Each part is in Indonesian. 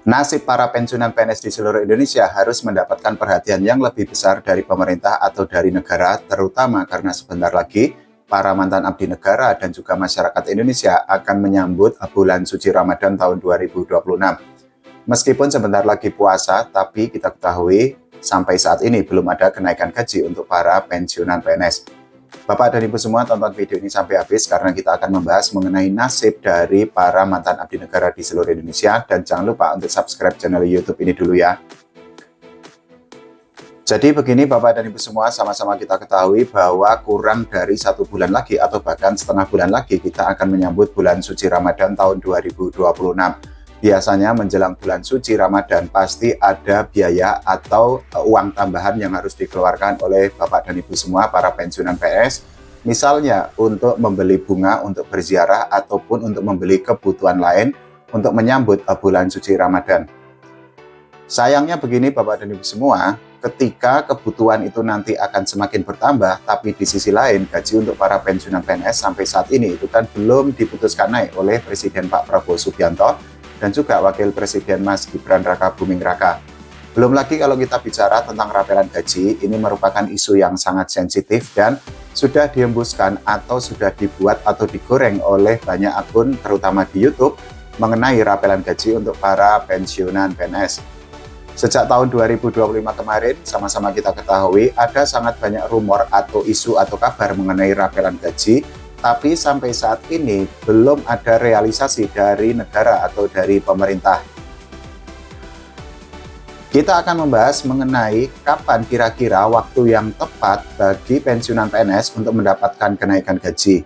Nasib para pensiunan PNS di seluruh Indonesia harus mendapatkan perhatian yang lebih besar dari pemerintah atau dari negara, terutama karena sebentar lagi para mantan abdi negara dan juga masyarakat Indonesia akan menyambut bulan suci Ramadan tahun 2026. Meskipun sebentar lagi puasa, tapi kita ketahui sampai saat ini belum ada kenaikan gaji untuk para pensiunan PNS. Bapak dan Ibu semua tonton video ini sampai habis karena kita akan membahas mengenai nasib dari para mantan abdi negara di seluruh Indonesia, dan jangan lupa untuk subscribe channel YouTube ini dulu ya. Jadi begini Bapak dan Ibu semua, sama-sama kita ketahui bahwa kurang dari 1 bulan lagi atau bahkan setengah bulan lagi kita akan menyambut bulan suci Ramadan tahun 2026. Biasanya menjelang bulan suci Ramadan pasti ada biaya atau uang tambahan yang harus dikeluarkan oleh Bapak dan Ibu semua para pensiunan PNS. Misalnya untuk membeli bunga untuk berziarah ataupun untuk membeli kebutuhan lain untuk menyambut bulan suci Ramadan. Sayangnya begini Bapak dan Ibu semua, ketika kebutuhan itu nanti akan semakin bertambah, tapi di sisi lain gaji untuk para pensiunan PNS sampai saat ini itu kan belum diputuskan naik oleh Presiden Pak Prabowo Subianto dan juga Wakil Presiden Mas Gibran Raka Buming Raka. Belum lagi kalau kita bicara tentang rapelan gaji, ini merupakan isu yang sangat sensitif dan sudah dihembuskan atau sudah dibuat atau digoreng oleh banyak akun terutama di YouTube mengenai rapelan gaji untuk para pensiunan PNS. Sejak tahun 2025 kemarin, sama-sama kita ketahui ada sangat banyak rumor atau isu atau kabar mengenai rapelan gaji, tapi sampai saat ini belum ada realisasi dari negara atau dari pemerintah. Kita akan membahas mengenai kapan kira-kira waktu yang tepat bagi pensiunan PNS untuk mendapatkan kenaikan gaji.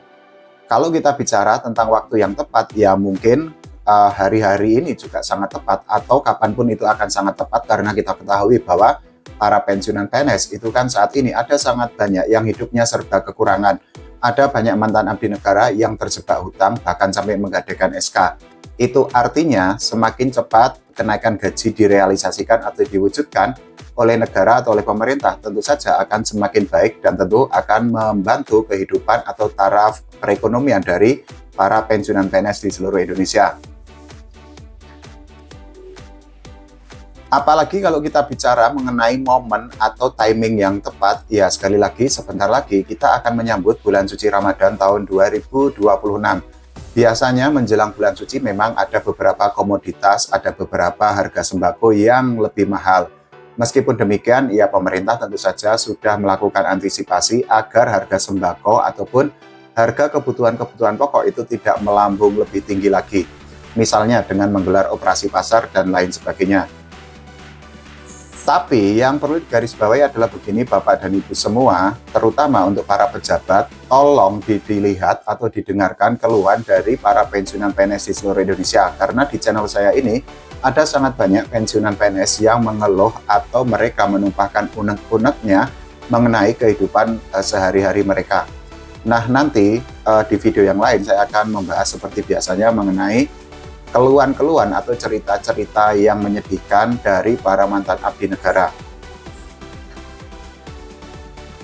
Kalau kita bicara tentang waktu yang tepat, ya mungkin hari-hari ini juga sangat tepat atau kapanpun itu akan sangat tepat karena kita ketahui bahwa para pensiunan PNS itu kan saat ini ada sangat banyak yang hidupnya serba kekurangan. Ada banyak mantan abdi negara yang terjebak hutang bahkan sampai menggadaikan SK. Itu artinya semakin cepat kenaikan gaji direalisasikan atau diwujudkan oleh negara atau oleh pemerintah, tentu saja akan semakin baik dan tentu akan membantu kehidupan atau taraf perekonomian dari para pensiunan PNS di seluruh Indonesia. Apalagi kalau kita bicara mengenai momen atau timing yang tepat, ya sekali lagi sebentar lagi kita akan menyambut bulan suci Ramadan tahun 2026. Biasanya menjelang bulan suci memang ada beberapa komoditas, ada beberapa harga sembako yang lebih mahal. Meskipun demikian, ya pemerintah tentu saja sudah melakukan antisipasi agar harga sembako ataupun harga kebutuhan-kebutuhan pokok itu tidak melambung lebih tinggi lagi. Misalnya dengan menggelar operasi pasar dan lain sebagainya. Tapi yang perlu digarisbawahi adalah begini Bapak dan Ibu semua, terutama untuk para pejabat, tolong dilihat atau didengarkan keluhan dari para pensiunan PNS di seluruh Indonesia. Karena di channel saya ini ada sangat banyak pensiunan PNS yang mengeluh atau mereka menumpahkan unek-uneknya mengenai kehidupan sehari-hari mereka. Nah nanti di video yang lain saya akan membahas seperti biasanya mengenai keluhan-keluhan atau cerita-cerita yang menyedihkan dari para mantan abdi negara.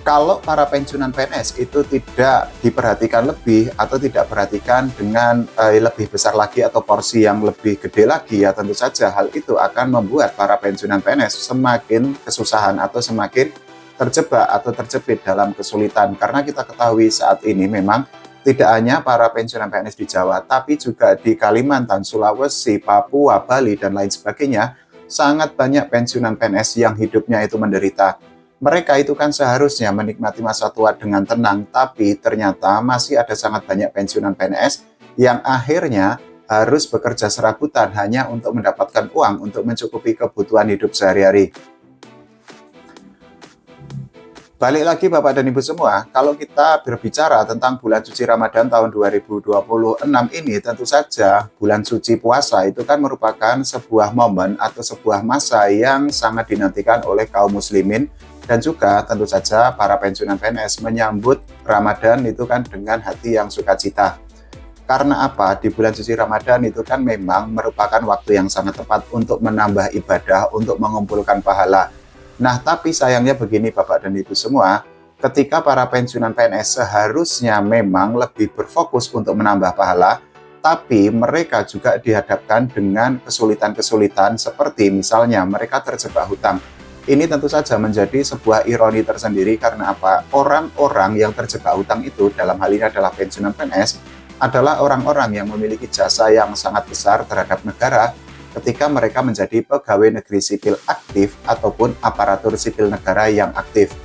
Kalau para pensiunan PNS itu tidak diperhatikan lebih atau tidak perhatikan dengan lebih besar lagi atau porsi yang lebih gede lagi, ya tentu saja hal itu akan membuat para pensiunan PNS semakin kesusahan atau semakin terjebak atau terjepit dalam kesulitan. Karena kita ketahui saat ini memang tidak hanya para pensiunan PNS di Jawa, tapi juga di Kalimantan, Sulawesi, Papua, Bali, dan lain sebagainya, sangat banyak pensiunan PNS yang hidupnya itu menderita. Mereka itu kan seharusnya menikmati masa tua dengan tenang, tapi ternyata masih ada sangat banyak pensiunan PNS yang akhirnya harus bekerja serabutan hanya untuk mendapatkan uang untuk mencukupi kebutuhan hidup sehari-hari. Balik lagi Bapak dan Ibu semua, kalau kita berbicara tentang bulan suci Ramadan tahun 2026 ini, tentu saja bulan suci puasa itu kan merupakan sebuah momen atau sebuah masa yang sangat dinantikan oleh kaum muslimin dan juga tentu saja para pensiunan PNS menyambut Ramadan itu kan dengan hati yang sukacita. Karena apa? Di bulan suci Ramadan itu kan memang merupakan waktu yang sangat tepat untuk menambah ibadah, untuk mengumpulkan pahala. Nah, tapi sayangnya begini Bapak dan Ibu semua, ketika para pensiunan PNS seharusnya memang lebih berfokus untuk menambah pahala, Tapi mereka juga dihadapkan dengan kesulitan-kesulitan seperti misalnya mereka terjebak hutang. Ini tentu saja menjadi sebuah ironi tersendiri karena apa? Orang-orang yang terjebak hutang itu dalam hal ini adalah pensiunan PNS adalah orang-orang yang memiliki jasa yang sangat besar terhadap negara ketika mereka menjadi pegawai negeri sipil aktif ataupun aparatur sipil negara yang aktif.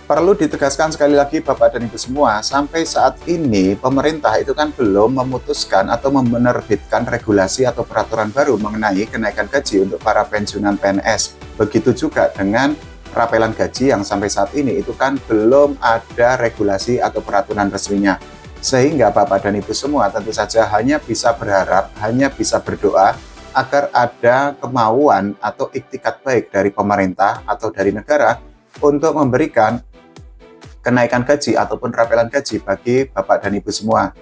Perlu ditegaskan sekali lagi Bapak dan Ibu semua, sampai saat ini pemerintah itu kan belum memutuskan atau menerbitkan regulasi atau peraturan baru mengenai kenaikan gaji untuk para pensiunan PNS. Begitu juga dengan rapelan gaji yang sampai saat ini itu kan belum ada regulasi atau peraturan resminya. Sehingga Bapak dan Ibu semua tentu saja hanya bisa berharap, hanya bisa berdoa agar ada kemauan atau iktikat baik dari pemerintah atau dari negara untuk memberikan kenaikan gaji ataupun rapelan gaji bagi Bapak dan Ibu semua.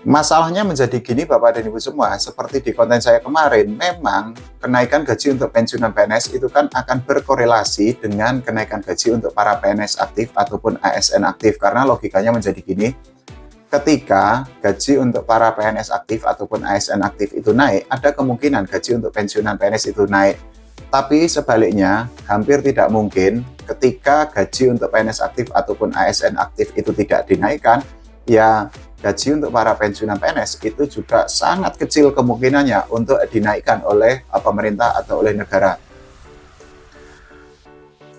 Masalahnya menjadi gini Bapak dan Ibu semua, seperti di konten saya kemarin, memang kenaikan gaji untuk pensiunan PNS itu kan akan berkorelasi dengan kenaikan gaji untuk para PNS aktif ataupun ASN aktif, karena logikanya menjadi gini, ketika gaji untuk para PNS aktif ataupun ASN aktif itu naik, ada kemungkinan gaji untuk pensiunan PNS itu naik. Tapi sebaliknya, hampir tidak mungkin ketika gaji untuk PNS aktif ataupun ASN aktif itu tidak dinaikkan, ya gaji untuk para pensiunan PNS itu juga sangat kecil kemungkinannya untuk dinaikkan oleh pemerintah atau oleh negara.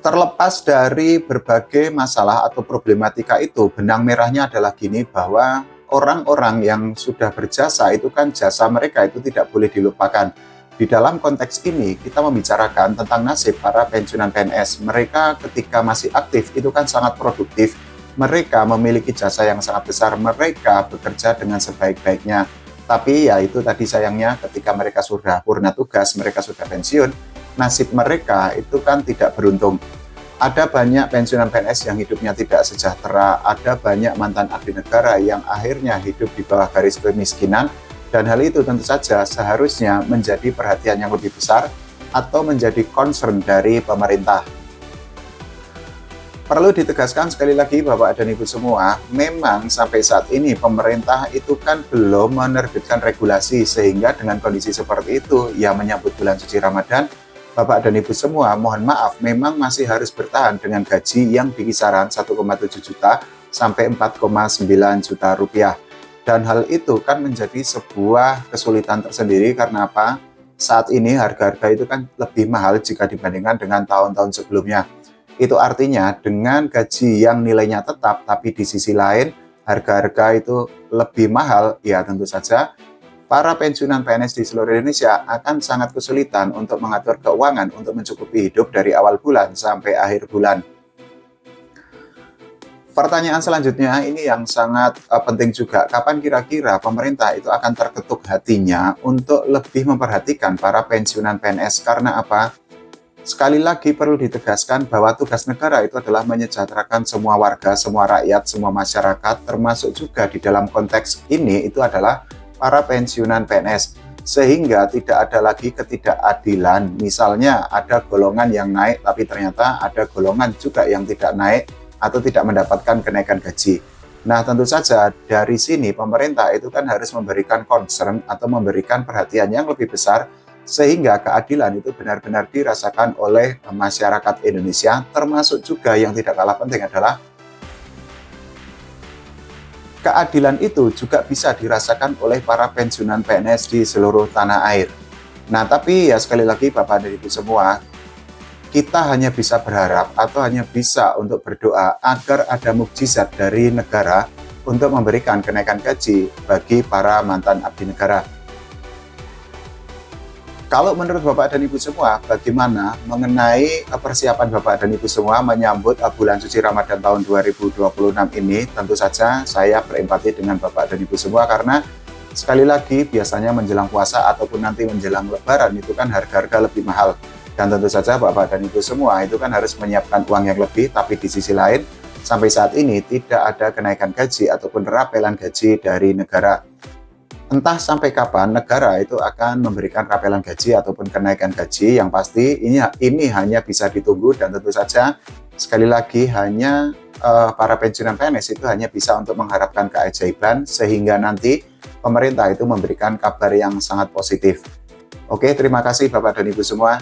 Terlepas dari berbagai masalah atau problematika itu, benang merahnya adalah gini, bahwa orang-orang yang sudah berjasa itu kan jasa mereka itu tidak boleh dilupakan. Di dalam konteks ini, kita membicarakan tentang nasib para pensiunan PNS. Mereka ketika masih aktif itu kan sangat produktif. Mereka memiliki jasa yang sangat besar. Mereka bekerja dengan sebaik-baiknya. Tapi ya itu tadi sayangnya ketika mereka sudah purna tugas, mereka sudah pensiun, nasib mereka itu kan tidak beruntung. Ada banyak pensiunan PNS yang hidupnya tidak sejahtera. Ada banyak mantan abdi negara yang akhirnya hidup di bawah garis kemiskinan. Dan hal itu tentu saja seharusnya menjadi perhatian yang lebih besar atau menjadi concern dari pemerintah. Perlu ditegaskan sekali lagi Bapak dan Ibu semua, memang sampai saat ini pemerintah itu kan belum menerbitkan regulasi, sehingga dengan kondisi seperti itu, ya menyambut bulan suci Ramadan, Bapak dan Ibu semua mohon maaf memang masih harus bertahan dengan gaji yang di kisaran 1,7 juta sampai 4,9 juta rupiah. Dan hal itu kan menjadi sebuah kesulitan tersendiri karena apa? Saat ini harga-harga itu kan lebih mahal jika dibandingkan dengan tahun-tahun sebelumnya. Itu artinya dengan gaji yang nilainya tetap, tapi di sisi lain harga-harga itu lebih mahal, ya tentu saja para pensiunan PNS di seluruh Indonesia akan sangat kesulitan untuk mengatur keuangan untuk mencukupi hidup dari awal bulan sampai akhir bulan. Pertanyaan selanjutnya ini yang sangat penting juga, kapan kira-kira pemerintah itu akan terketuk hatinya untuk lebih memperhatikan para pensiunan PNS? Karena apa? Sekali lagi perlu ditegaskan bahwa tugas negara itu adalah menyejahterakan semua warga, semua rakyat, semua masyarakat, termasuk juga di dalam konteks ini itu adalah para pensiunan PNS. Sehingga tidak ada lagi ketidakadilan, misalnya ada golongan yang naik tapi ternyata ada golongan juga yang tidak naik atau tidak mendapatkan kenaikan gaji. Nah, tentu saja dari sini pemerintah itu kan harus memberikan concern atau memberikan perhatian yang lebih besar sehingga keadilan itu benar-benar dirasakan oleh masyarakat Indonesia, termasuk juga yang tidak kalah penting adalah keadilan itu juga bisa dirasakan oleh para pensiunan PNS di seluruh tanah air. Nah, tapi ya sekali lagi Bapak dan Ibu semua, kita hanya bisa berharap atau hanya bisa untuk berdoa agar ada mukjizat dari negara untuk memberikan kenaikan gaji bagi para mantan abdi negara. Kalau menurut Bapak dan Ibu semua, bagaimana mengenai persiapan Bapak dan Ibu semua menyambut bulan suci Ramadan tahun 2026 ini? Tentu saja saya berempati dengan Bapak dan Ibu semua karena sekali lagi biasanya menjelang puasa ataupun nanti menjelang lebaran itu kan harga-harga lebih mahal. Dan tentu saja Bapak dan Ibu semua itu kan harus menyiapkan uang yang lebih, tapi di sisi lain sampai saat ini tidak ada kenaikan gaji ataupun rapelan gaji dari negara. Entah sampai kapan negara itu akan memberikan rapelan gaji ataupun kenaikan gaji, yang pasti ini hanya bisa ditunggu dan tentu saja sekali lagi hanya para pensiunan PNS itu hanya bisa untuk mengharapkan keajaiban sehingga nanti pemerintah itu memberikan kabar yang sangat positif. Oke, terima kasih Bapak dan Ibu semua.